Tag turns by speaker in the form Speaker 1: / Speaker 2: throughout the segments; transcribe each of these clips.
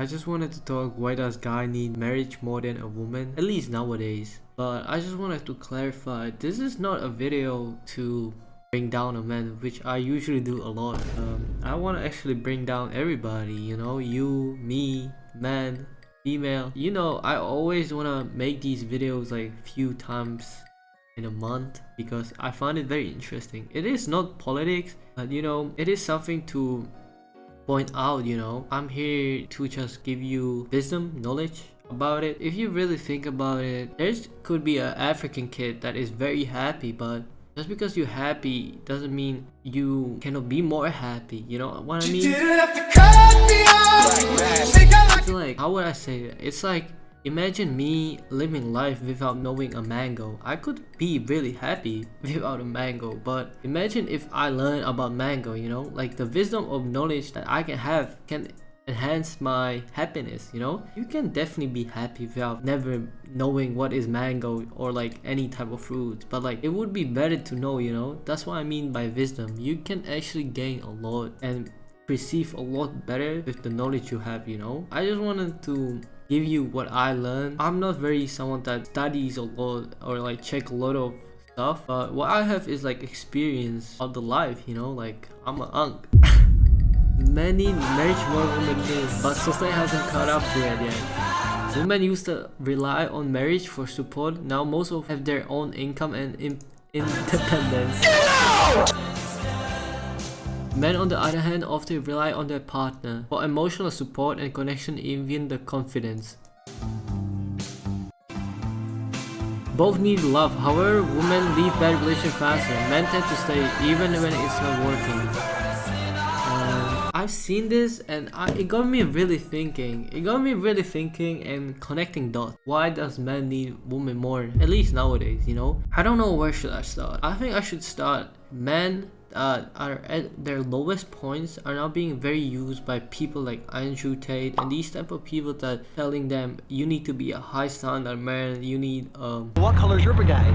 Speaker 1: just wanted to talk why does guy need marriage more than a woman, at least nowadays. But I just wanted to clarify, this is not a video to bring down a man, which I usually do a lot. I want to actually bring down everybody, you know, you, me, man, female. You know, I always want to make these videos like few times in a month because I find it very interesting. It is not politics, but you know, it is something to point out. You know, I'm here to just give you wisdom, knowledge about it. If you really think about it, there could be an African kid that is very happy, but just because you're happy doesn't mean you cannot be more happy. You know what I mean? It's like, how would I say it? It's like, imagine me living life without knowing a mango. I could be really happy without a mango, but imagine if I learn about mango, you know, like the wisdom of knowledge that I can have can enhance my happiness. You know, you can definitely be happy without never knowing what is mango or like any type of fruit, but like it would be better to know, you know. That's what I mean by wisdom. You can actually gain a lot and perceive a lot better with the knowledge you have, you know. I just wanted to give you what I learned. I'm not very someone that studies a lot or like check a lot of stuff, but what I have is like experience of the life, you know. Like I'm an unk. Many marriage more women kids, but society hasn't caught up to it yet. Women used to rely on marriage for support. Now most of them have their own income and independence. Men on the other hand often rely on their partner for emotional support and connection, even the confidence. Both need love, however women leave bad relationships faster. Men tend to stay even when it's not working. I've seen this and it got me really thinking. It got me really thinking and connecting dots. Why does men need women more? At least nowadays, you know? I don't know where should I start. I think I should start men are at their lowest points are now being very used by people like Andrew Tate and these type of people that telling them you need to be a high standard man, you need
Speaker 2: what color is your guy?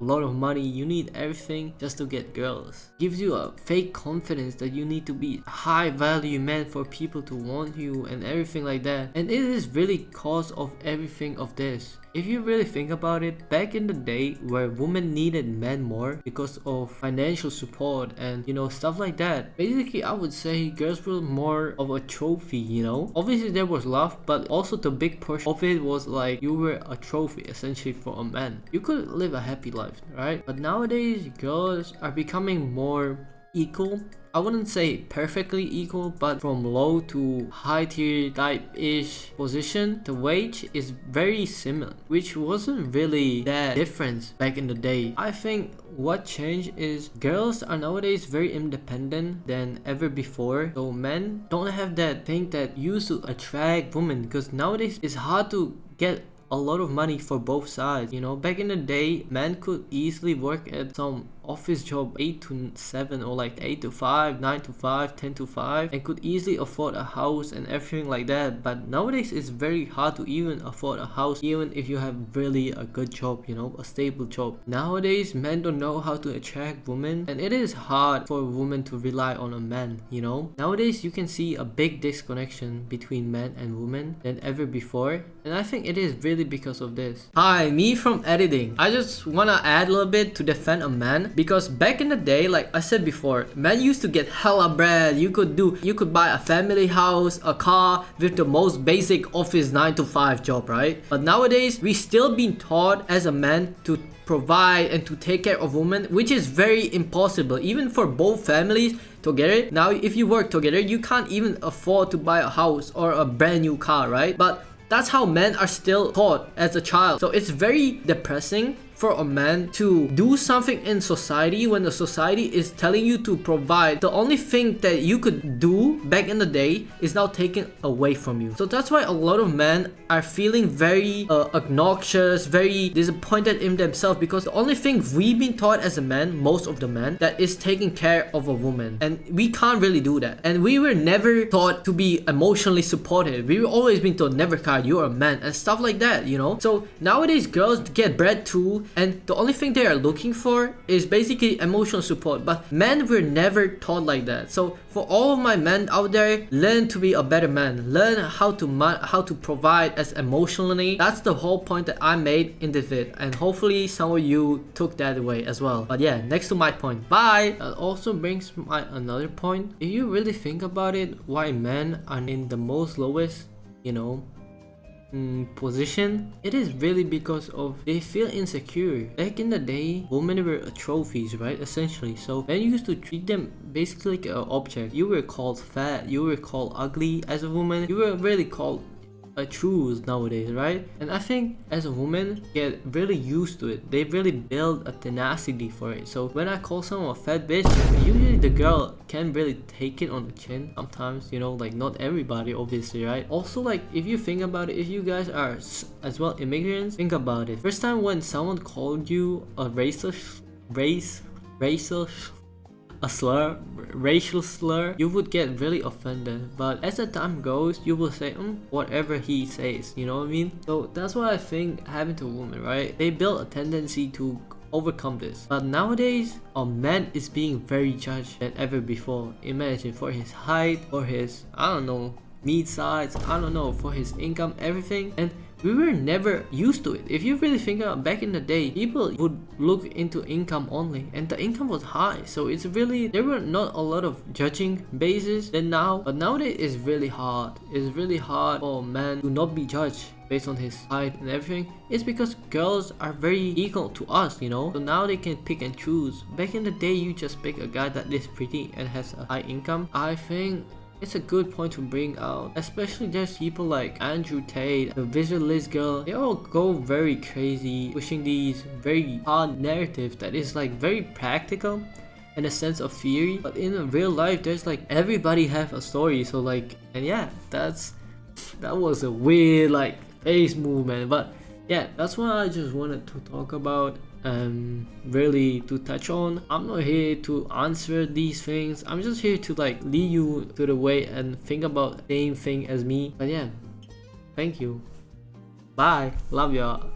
Speaker 1: A lot of money, you need everything just to get girls. Gives you a fake confidence that you need to be a high value man for people to want you and everything like that. And it is really cause of everything of this. If you really think about it, back in the day where women needed men more because of financial support and you know stuff like that, basically I would say girls were more of a trophy, you know. Obviously there was love, but also the big push of it was like you were a trophy essentially for a man. You could live a happy life, right? But nowadays girls are becoming more equal. I wouldn't say perfectly equal, but from low to high tier type-ish position, the wage is very similar, which wasn't really that difference back in the day. I think what changed is girls are nowadays very independent than ever before, so men don't have that thing that used to attract women, because nowadays it's hard to get a lot of money for both sides. You know, back in the day, men could easily work at some office job 8 to 7 or like 8 to 5, 9 to 5, 10 to 5 and could easily afford a house and everything like that. But nowadays it's very hard to even afford a house even if you have really a good job, you know, a stable job. Nowadays men don't know how to attract women and it is hard for a woman to rely on a man, you know. Nowadays you can see a big disconnection between men and women than ever before, and I think it is really because of this. Hi, me from editing. I just wanna add a little bit to defend a man, because back in the day, like I said before, men used to get hella bread. You could buy a family house, a car with the most basic office 9 to 5 job, right? But nowadays we still being taught as a man to provide and to take care of women, which is very impossible even for both families together. Now if you work together, you can't even afford to buy a house or a brand new car, right? But that's how men are still taught as a child. So it's very depressing for a man to do something in society when the society is telling you to provide. The only thing that you could do back in the day is now taken away from you. So that's why a lot of men are feeling very obnoxious, very disappointed in themselves, because the only thing we've been taught as a man, most of the men, that is taking care of a woman, and we can't really do that. And we were never taught to be emotionally supported. We were always been told never cry, you're a man and stuff like that, you know. So nowadays girls get bread too, and the only thing they are looking for is basically emotional support. But men were never taught like that. So for all of my men out there, learn to be a better man, learn how to provide as emotionally. That's the whole point that I made in this vid, and hopefully some of you took that away as well. But yeah, next to my point. Bye. That also brings my another point. If you really think about it, why men are in the most lowest, you know, position, it is really because of they feel insecure. Back in the day, women were trophies, right? Essentially. So men used to treat them basically like an object. You were called fat, you were called ugly as a woman, you were really called a truth nowadays, right? And I think as a woman get really used to it. They really build a tenacity for it. So when I call someone a fat bitch, usually the girl can really take it on the chin sometimes, you know, like not everybody obviously, right? Also, like if you think about it, if you guys are as well immigrants, think about it. First time when someone called you a racial slur, you would get really offended. But as the time goes, you will say, whatever he says, you know what I mean? So that's what I think happened to women, right? They built a tendency to overcome this. But nowadays, a man is being very judged than ever before. Imagine, for his height, for his, I don't know, meat size, I don't know, for his income, everything. And we were never used to it. If you really think about back in the day, people would look into income only, and the income was high. So it's really, there were not a lot of judging bases than now. But nowadays it's really hard. It's really hard for a man to not be judged based on his height and everything. It's because girls are very equal to us, you know. So now they can pick and choose. Back in the day, you just pick a guy that is pretty and has a high income. I think it's a good point to bring out, especially there's people like Andrew Tate, the visualist girl. They all go very crazy, pushing these very hard narratives that is like very practical in a sense of theory, but in real life there's like everybody have a story. So like, and yeah, that was a weird like face movement. But yeah, that's what I just wanted to talk about and really to touch on. I'm not here to answer these things. I'm just here to like lead you to the way and think about the same thing as me. But yeah, thank you. Bye. Love y'all.